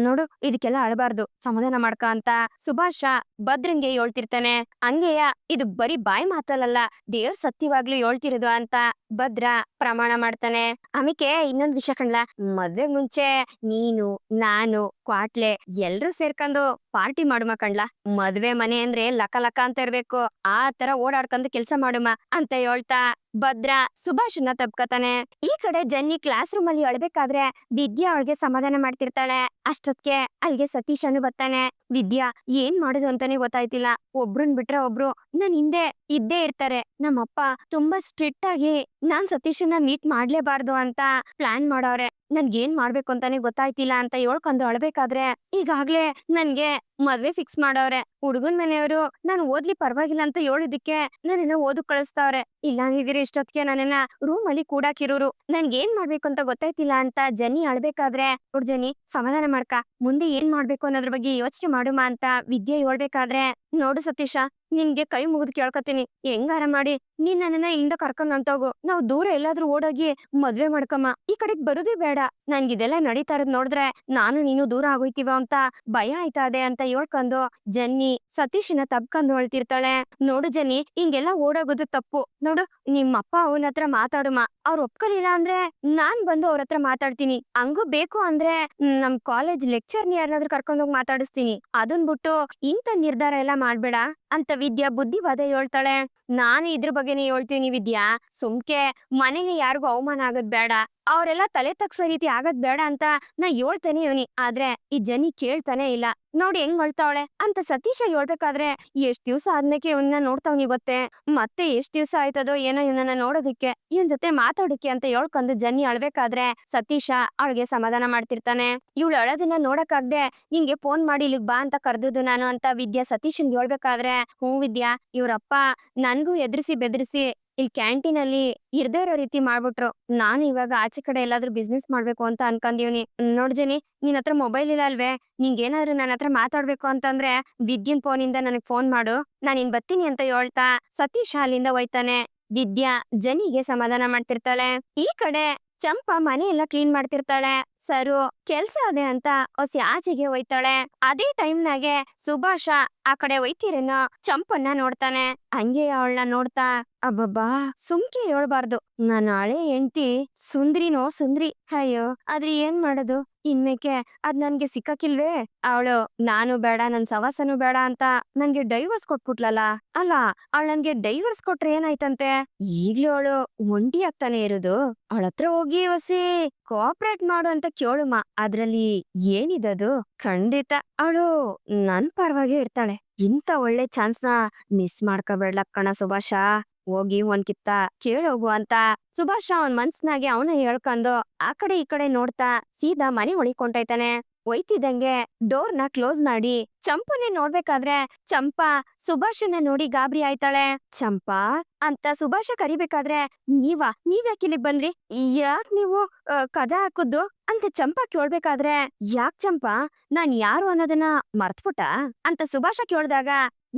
ನೋಡು, ಇದಕ್ಕೆಲ್ಲ ಅಳಬಾರ್ದು, ಸಮಾಧಾನ ಮಾಡ್ಕ ಅಂತ ಸುಭಾಷ ಭದ್ರಂಗೆ ಹೇಳ್ತಿರ್ತಾನೆ. ಹಂಗೆಯ ಇದು ಬರೀ ಬಾಯಿ ಮಾತಲ್ಲ, ದೇವ್ರ ಸತ್ಯವಾಗ್ಲೂ ಹೇಳ್ತಿರೋದು ಅಂತ ಭದ್ರ ಪ್ರಮಾಣ ಮಾಡ್ತಾನೆ. ಆಮೇಲೆ ಇನ್ನೊಂದ್ ವಿಷಯ ಕಣ್ಲಾ, ಮದ್ವೆಗ್ ಮುಂಚೆ ನೀನು ನಾನು ಕ್ವಾಟ್ಲೆ ಎಲ್ರೂ ಸೇರ್ಕೊಂಡು ಪಾರ್ಟಿ ಮಾಡುಮ ಕಣ್ಲಾ. ಮದ್ವೆ ಮನೆ ಅಂದ್ರೆ ಲಕ ಲಕ ಅಂತ ಇರ್ಬೇಕು, ಆ ತರ ಓಡಾಡ್ಕೊಂಡು ಕೆಲ್ಸ ಮಾಡುಮ ಅಂತ ಹೇಳ್ತಾ ಭದ್ರ ಸುಭಾಷನ್ನ ತಪ್ಕತಾನೆ. ಈ ಕಡೆ ಜನ್ನಿ ಕ್ಲಾಸ್ ರೂಮ್ ಅಲ್ಲಿ ಅಳ್ಬೇಕಾದ್ರೆ ವಿದ್ಯಾ ಅವಳಿಗೆ ಸಮಾಧಾನ ಮಾಡ್ತಿರ್ತಾಳೆ. ಅಷ್ಟೊತ್ಗೆ ಅಲ್ಲಿಗೆ ಸತೀಶನು ಬರ್ತಾನೆ. ವಿದ್ಯಾ ಏನ್ ಮಾಡೋದು ಅಂತಾನೆ ಗೊತ್ತಾಯ್ತಿಲ್ಲ, ಒಬ್ರನ್ ಬಿಟ್ರೆ ಒಬ್ರು ನನ್ ಹಿಂದೆ ಇದ್ದೇ ಇರ್ತಾರೆ. ನಮ್ಮಪ್ಪ ತುಂಬಾ ಸ್ಟ್ರಿಕ್ಟ್ ಆಗಿ ನಾನ್ ಸತೀಶನ್ನ ಮೀಟ್ ಮಾಡ್ಲೇಬಾರ್ದು ಅಂತ ಪ್ಲಾನ್ ಮಾಡವ್ರೆ. ನನ್ಗೇನ್ ಮಾಡ್ಬೇಕು ಅಂತಾನೆ ಗೊತ್ತಾಯ್ತಿಲ್ಲ ಅಂತ ಹೇಳ್ಕೊಂಡು ಅಳ್ಬೇಕಾದ್ರೆ, ಈಗಾಗ್ಲೇ ನನ್ಗೆ ಮದ್ವೆ ಫಿಕ್ಸ್ ಮಾಡವ್ರೆ. ಹುಡುಗನ್ ಮನೆಯವರು ನಾನು ಓದ್ಲಿ ಪರವಾಗಿಲ್ಲ ಅಂತ ಹೇಳಿದಕ್ಕೆ ನನ್ನನ್ನ ಓದಕ್ ಕಳಿಸ್ತಾವ್ರೆ. ಇಲ್ಲ ಅಂದಿದ್ರೆ ಇಷ್ಟೊತ್ತಿಗೆ ನನ್ನನ್ನ ರೂಮ್ ಅಲ್ಲಿ ಕೂಡಾಕಿರೋರು. ನನ್ಗೇನ್ ಮಾಡ್ಬೇಕು ಅಂತ ಗೊತ್ತಾಯ್ತಿಲ್ಲ ಅಂತ ಜನಿ ಅಳ್ಬೇಕಾದ್ರೆ, ನೋಡ್ ಜನಿ ಸಮಾಧಾನ ಮಾಡ್ಕ, ಮುಂದೆ ಏನ್ ಮಾಡ್ಬೇಕು ಅನ್ನೋದ್ರ ಬಗ್ಗೆ ಯೋಚನೆ ಮಾಡುಮ ಅಂತ ವಿದ್ಯೆ ಹೇಳ್ಬೇಕಾದ್ರೆ, ನೋಡು ಸತೀಶ, ನಿನ್ಗೆ ಕೈ ಮುಗಿದು ಕೇಳ್ಕೊತೀನಿ, ಹೆಂಗಾರ ಮಾಡಿ ನೀನ್ ನನ್ನನ್ನ ಇಲ್ಲಿಂದ ಕರ್ಕೊಂಡ್ ಹೊಂಟೋಗು. ನಾವು ದೂರ ಎಲ್ಲಾದ್ರೂ ಓಡೋಗಿ ಮದ್ವೆ ಮಾಡ್ಕಮ್ಮ, ಈ ಕಡೆಗ್ ಬರುದೇ ಬೇಡ. ನನ್ಗಿದೆಲ್ಲ ನಡೀತಾ ಇರೋದ್ ನೋಡಿದ್ರೆ ನಾನು ನೀನು ದೂರ ಆಗೋಯ್ತೀವ ಅಂತ ಭಯ ಆಯ್ತಾ ಇದೆ ಅಂತ ಹೇಳ್ಕೊಂಡು ಜನ್ನಿ ಸತೀಶನ ತಬ್ಕೊಂಡು ಹೊಳ್ತಿರ್ತಾಳೆ. ನೋಡು ಜನ್ನಿ, ಹಿಂಗೆಲ್ಲ ಓಡೋಗೋದು ತಪ್ಪು. ನೋಡು, ನಿಮ್ಮಪ್ಪ ಅವನ ಹತ್ರ ಮಾತಾಡುಮ, ಅವ್ರು ಒಪ್ಕಲಿಲ್ಲ ಅಂದ್ರೆ ನಾನ್ ಬಂದು ಅವ್ರ ಹತ್ರ ಮಾತಾಡ್ತೀನಿ. ಹಂಗೂ ಬೇಕು ಅಂದ್ರೆ ನಮ್ ಕಾಲೇಜ್ ಲೆಕ್ಚರ್ನ ಯಾರನ್ನಾದ್ರೂ ಕರ್ಕೊಂಡೋಗಿ ಮಾತಾಡಿಸ್ತೀನಿ. ಅದನ್ ಬಿಟ್ಟು ಇಂಥ ನಿರ್ಧಾರ ಎಲ್ಲ ಮಾಡ್ಬೇಡ. ಅಂತ ವಿದ್ಯಾ ಬುದ್ಧಿವಾದ ಹೇಳ್ತಾಳೆ. ನಾನು ಇದ್ರ ಬಗ್ಗೆನೇ ಹೇಳ್ತೀನಿ ವಿದ್ಯಾ. ಸುಮ್ಕೆ ಮನೇಲಿ ಯಾರಿಗೂ ಅವಮಾನ ಆಗೋದ್ ಬೇಡ, ಅವರೆಲ್ಲ ತಲೆ ತಗ್ಸೋ ರೀತಿ ಆಗೋದ್ ಬೇಡ ಅಂತ ನಾ ಹೇಳ್ತಾನೆ ಇವನಿ. ಆದ್ರೆ ಈ ಜನಿ ಕೇಳ್ತಾನೆ ಇಲ್ಲ. ನೋಡಿ ಹೆಂಗ್ ಅಳ್ತಾವಳೆ ಅಂತ ಸತೀಶ ಹೇಳ್ಬೇಕಾದ್ರೆ ಎಷ್ಟ್ ದಿವ್ಸ ಆದ್ಮೇಲೆ ಇವನ್ನ ನೋಡ್ತಾವ್ನಿ ಗೊತ್ತೇ. ಮತ್ತೆ ಎಷ್ಟ್ ದಿವ್ಸ ಆಯ್ತದೋ ಏನೋ ಇವನನ್ನ ನೋಡೋದಿಕ್ಕೆ, ಇವನ್ ಜೊತೆ ಮಾತಾಡಕ್ಕೆ ಅಂತ ಹೇಳ್ಕೊಂಡು ಜನಿ ಅಳ್ಬೇಕಾದ್ರೆ ಸತೀಶ ಅವಳಿಗೆ ಸಮಾಧಾನ ಮಾಡ್ತಿರ್ತಾನೆ. ಇವಳು ಅಳೋದನ್ನ ನೋಡಕ್ಕಾಗ್ದೆ ನಿಂಗೆ ಫೋನ್ ಮಾಡಿ ಇಲ್ಲಿಗ್ ಬಾ ಅಂತ ಕರ್ದದ್ದು ನಾನು ಅಂತ ವಿದ್ಯಾ ಸತೀಶನ್ಗೆ ಹೇಳ್ಬೇಕಾದ್ರೆ, ಹ್ಞೂ ವಿದ್ಯಾ, ಇವ್ರಪ್ಪ ನನ್ಗೂ ಎದುರಿಸಿ ಬೆದರಿಸಿ ಇಲ್ಲಿ ಕ್ಯಾಂಟೀನ್ ಅಲ್ಲಿ ಇರ್ದೇ ಇರೋ ರೀತಿ ಮಾಡ್ಬಿಟ್ರು. ನಾನು ಇವಾಗ ಆಚೆ ಕಡೆ ಎಲ್ಲಾದ್ರೂ ಬಿಸ್ನೆಸ್ ಮಾಡ್ಬೇಕು ಅಂತ ಅನ್ಕೊಂಡಿವ್ನಿ. ನೋಡ್ ಜನಿ, ನಿನ್ ಹತ್ರ ಮೊಬೈಲ್ ಇಲ್ಲ ಅಲ್ವೇ? ನಿಂಗೇನಾದ್ರು ನನ್ನ ಹತ್ರ ಮಾತಾಡ್ಬೇಕು ಅಂತಂದ್ರೆ ವಿದ್ಯುನ್ ಫೋನಿಂದ ನನಗ್ ಫೋನ್ ಮಾಡು, ನಾನ್ ಇನ್ ಬರ್ತೀನಿ ಅಂತ ಹೇಳ್ತಾ ಸತೀಶ ಅಲ್ಲಿಂದ ಹೋಯ್ತಾನೆ. ವಿದ್ಯಾ ಜನಿಗೆ ಸಮಾಧಾನ ಮಾಡ್ತಿರ್ತಾಳೆ. ಈ ಕಡೆ ಚಂಪಾ ಮನೆ ಎಲ್ಲ ಕ್ಲೀನ್ ಮಾಡ್ತಿರ್ತಾಳೆ. ಸರು ಕೆಲ್ಸ ಅದೇ ಅಂತ ಹೊಸಿ ಆಚೆಗೆ ಹೋಯ್ತಾಳೆ. ಅದೇ ಟೈಮ್ನಾಗೆ ಸುಭಾಷ ಆ ಕಡೆ ಹೋಯ್ತಿರೇನೋ ಚಂಪನ್ನ ನೋಡ್ತಾನೆ. ಹಂಗೆ ಅವಳನ್ನ ನೋಡ್ತಾ, ಅಬ್ಬಬ್ಬಾ, ಸುಮ್ಕೆ ಹೇಳ್ಬಾರ್ದು, ನನ್ನ ಹಳೆ ಹೆಂಡ್ತಿ ಸುಂದ್ರಿನೋ ಸುಂದ್ರಿ. ಅಯ್ಯೋ, ಆದ್ರೆ ಏನ್ ಮಾಡೋದು, ಇನ್ಮೇಕೆ ಅದ್ ನನ್ಗೆ ಸಿಕ್ಕಕ್ಕಿಲ್ವೇ? ಅವಳು ನಾನು ಬೇಡ, ನನ್ ಸವಾಸನು ಬೇಡ ಅಂತ ನನ್ಗೆ ಡೈವರ್ಸ್ ಕೊಟ್ಬಿಟ್ಲಲ್ಲ. ಅಲ್ಲ, ಅವಳು ನನ್ಗೆ ಡೈವರ್ಸ್ ಕೊಟ್ರೆ ಏನಾಯ್ತಂತೆ? ಈಗ್ಲೂ ಅವಳು ಒಂಟಿ ಆಗ್ತಾನೆ ಇರೋದು. ಅವಳ ಹತ್ರ ಹೋಗಿ ಹೊಸಿ ಕೋಆಪರೇಟ್ ಮಾಡು ಅಂತ ಕೇಳುಮ, ಅದ್ರಲ್ಲಿ ಏನಿದದು? ಖಂಡಿತ ಅವಳು ನನ್ ಪರವಾಗಿ ಇರ್ತಾಳೆ. ಇಂತ ಒಳ್ಳೆ ಚಾನ್ಸ್ನ ಮಿಸ್ ಮಾಡ್ಕೋಬೇಡ್ಲ ಕಣ ಸುಭಾಷ. ಹೋಗಿ ಒಂದ್ಕಿತ್ತ ಕೇಳೋಗು ಅಂತ ಸುಭಾಷ ಅವನ್ ಮನ್ಸ್ನಾಗೆ ಅವನ ಹೇಳ್ಕೊಂಡು ಆ ಕಡೆ ಈ ಕಡೆ ನೋಡ್ತಾ ಸೀದಾ ಮನೆ ಒಳಿಕೊಂಡೈತಾನೆ. ಒಯ್ತಿದ್ದಂಗೆ ಡೋರ್ನ ಕ್ಲೋಸ್ ಮಾಡಿ ಚಂಪುನೇ ನೋಡ್ಬೇಕಾದ್ರೆ ಚಂಪಾ ಸುಭಾಷನ್ನ ನೋಡಿ ಗಾಬರಿ ಆಯ್ತಾಳೆ. ಚಂಪಾ ಅಂತ ಸುಭಾಷ ಕರಿಬೇಕಾದ್ರೆ, ನೀವ್ಯಾಕ್ ಇಲ್ಲಿಗ್ ಬಂದ್ರಿ? ಯಾಕ್ ನೀವು ಕದ ಹಾಕುದ್ದು ಅಂತ ಚಂಪಾ ಕೇಳ್ಬೇಕಾದ್ರೆ, ಯಾಕ್ ಚಂಪಾ, ನಾನ್ ಯಾರು ಅನ್ನೋದನ್ನ ಮರ್ತ್ಬಿಟ್ಟ ಅಂತ ಸುಭಾಷ ಕೇಳ್ದಾಗ,